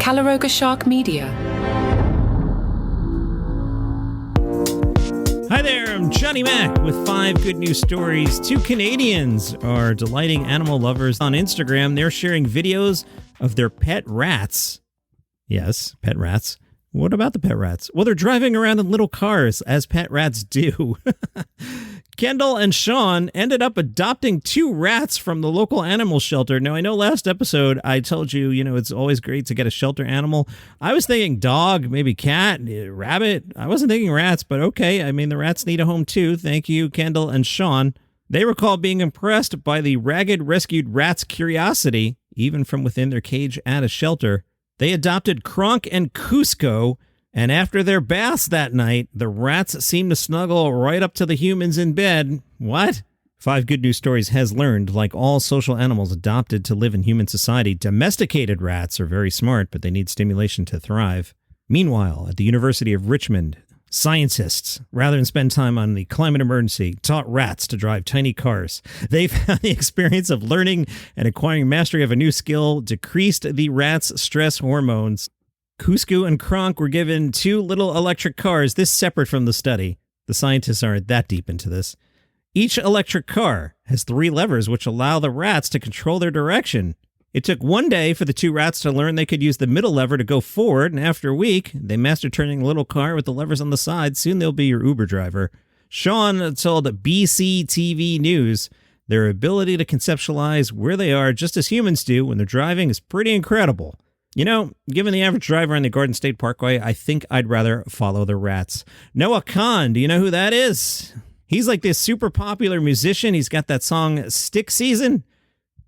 Calaroga Shark Media. Hi there, I'm Johnny Mac with 5 good news stories. 2 Canadians are delighting animal lovers on Instagram. They're sharing videos of their pet rats. Yes, pet rats. What about the pet rats? Well, they're driving around in little cars, as pet rats do. Kendall and Sean ended up adopting 2 rats from the local animal shelter. Now, I know last episode I told you, it's always great to get a shelter animal. I was thinking dog, maybe cat, rabbit. I wasn't thinking rats, but okay. I mean, the rats need a home too. Thank you, Kendall and Sean. They recall being impressed by the ragged rescued rat's curiosity, even from within their cage at a shelter. They adopted Kronk and Cusco, and after their baths that night, the rats seemed to snuggle right up to the humans in bed. What? 5 Good News Stories has learned, like all social animals adopted to live in human society, domesticated rats are very smart, but they need stimulation to thrive. Meanwhile, at the University of Richmond, scientists, rather than spend time on the climate emergency, taught rats to drive tiny cars. They found the experience of learning and acquiring mastery of a new skill decreased the rats' stress hormones. Cusco and Kronk were given 2 little electric cars, this separate from the study. The scientists aren't that deep into this. Each electric car has 3 levers which allow the rats to control their direction. It took 1 day for the 2 rats to learn they could use the middle lever to go forward, and after a week, they mastered turning a little car with the levers on the side. Soon they'll be your Uber driver. Sean told BCTV News their ability to conceptualize where they are just as humans do when they're driving is pretty incredible. Given the average driver on the Garden State Parkway, I think I'd rather follow the rats. Noah Kahan, do you know who that is? He's like this super popular musician. He's got that song Stick Season.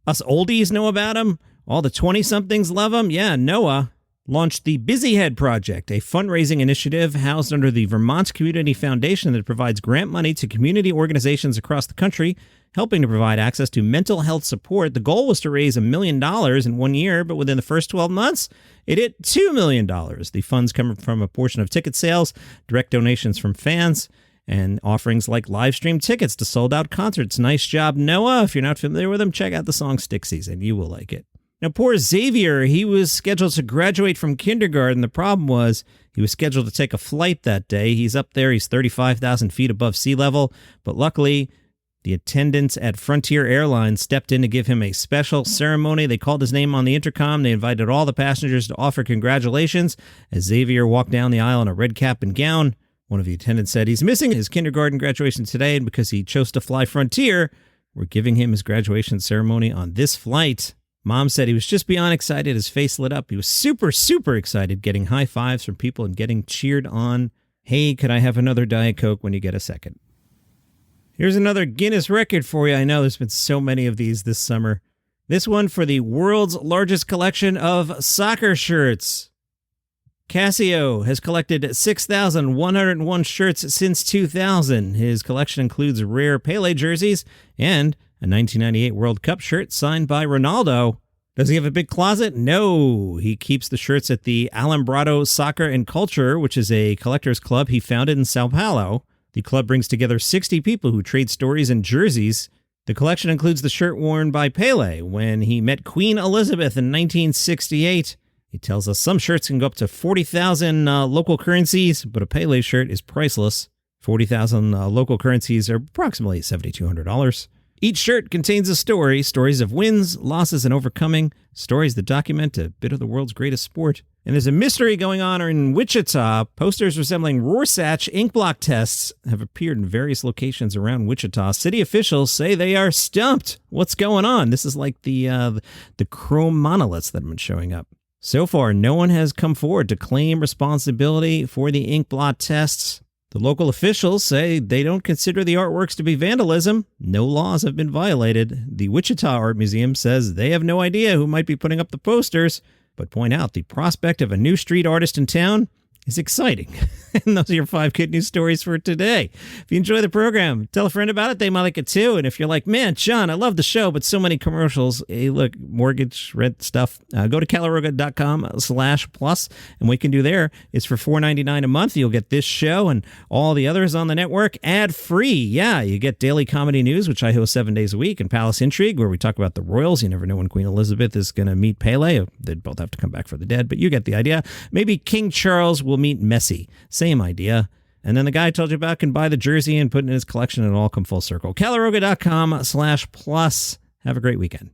Us oldies know about him. All the 20-somethings love him. Yeah, Noah launched the Busyhead Project, a fundraising initiative housed under the Vermont Community Foundation that provides grant money to community organizations across the country, helping to provide access to mental health support. The goal was to raise $1 million in 1 year, but within the first 12 months, it hit $2 million. The funds come from a portion of ticket sales, direct donations from fans, and offerings like live stream tickets to sold-out concerts. Nice job, Noah. If you're not familiar with him, check out the song Stick Season. You will like it. Now, poor Xavier, he was scheduled to graduate from kindergarten. The problem was he was scheduled to take a flight that day. He's up there. He's 35,000 feet above sea level. But luckily, the attendants at Frontier Airlines stepped in to give him a special ceremony. They called his name on the intercom. They invited all the passengers to offer congratulations as Xavier walked down the aisle in a red cap and gown. One of the attendants said he's missing his kindergarten graduation today, and because he chose to fly Frontier, we're giving him his graduation ceremony on this flight. Mom said he was just beyond excited. His face lit up. He was super, super excited, getting high fives from people and getting cheered on. Hey, could I have another Diet Coke when you get a second? Here's another Guinness record for you. I know there's been so many of these this summer. This one for the world's largest collection of soccer shirts. Casio has collected 6,101 shirts since 2000. His collection includes rare Pele jerseys and a 1998 World Cup shirt signed by Ronaldo. Does he have a big closet? No. He keeps the shirts at the Alambrado Soccer and Culture, which is a collectors club he founded in Sao Paulo. The club brings together 60 people who trade stories and jerseys. The collection includes the shirt worn by Pele when he met Queen Elizabeth in 1968. He tells us some shirts can go up to 40,000 local currencies, but a Pele shirt is priceless. 40,000 local currencies are approximately $7,200. Each shirt contains a story, stories of wins, losses, and overcoming, stories that document a bit of the world's greatest sport. And there's a mystery going on in Wichita. Posters resembling Rorschach Inkblot tests have appeared in various locations around Wichita. City officials say they are stumped. What's going on? This is like the chrome monoliths that have been showing up. So far, no one has come forward to claim responsibility for the Inkblot tests. The local officials say they don't consider the artworks to be vandalism. No laws have been violated. The Wichita Art Museum says they have no idea who might be putting up the posters, but point out the prospect of a new street artist in town is exciting. And those are your 5 good news stories for today. If you enjoy the program, tell a friend about it. They might like it too. And if you're like, man, John, I love the show, but so many commercials. Hey, look, mortgage, rent stuff. Go to calaroga.com/plus. And what you can do there is for $4.99 a month, you'll get this show and all the others on the network ad-free. Yeah, you get daily comedy news, which I host 7 days a week, and Palace Intrigue, where we talk about the royals. You never know when Queen Elizabeth is going to meet Pele. They'd both have to come back for the dead, but you get the idea. Maybe King Charles will meet Messi. Same idea. And then the guy I told you about can buy the jersey and put it in his collection and it'll all come full circle. calaroga.com/plus. Have a great weekend.